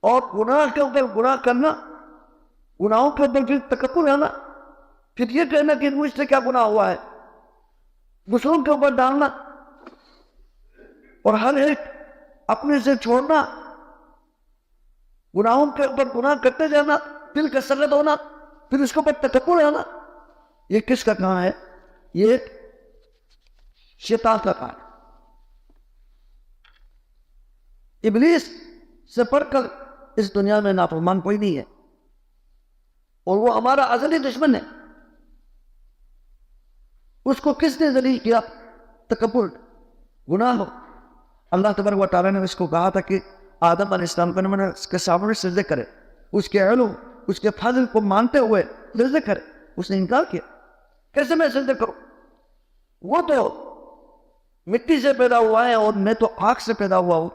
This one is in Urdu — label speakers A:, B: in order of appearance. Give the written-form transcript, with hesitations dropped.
A: اور گناہ کے اوپر گناہ کرنا، گناہوں کے اوپر پھر تکبر آنا، پھر یہ کہنا کہ مجھ سے کیا گناہ ہوا ہے، دوسروں کے اوپر ڈالنا، اور ہر ایک اپنے سے چھوڑنا، گناہوں کے اوپر گناہ کرتے جانا، دل کا سرد ہونا، پھر اس کے اوپر تکبر آنا، یہ کس کا کام ہے؟ یہ شیطان کا کام ہے۔ ابلیس سے پڑھ کر اس دنیا میں نافرمان کوئی نہیں ہے، اور وہ ہمارا ازلی دشمن ہے۔ اس کو کس نے ذلیل کیا؟ تکبر، گناہ ہو۔ اللہ تبارک و تعالیٰ نے اس کو کہا تھا کہ آدم علیہ السلام کو اس کے سامنے سجدے کرے، اس کے علم، اس کے فضل کو مانتے ہوئے سجدے کرے، اس نے انکار کیا۔ کیسے میں سجدے کروں؟ وہ تو مٹی سے پیدا ہوا ہے اور میں تو آگ سے پیدا ہوا ہوں،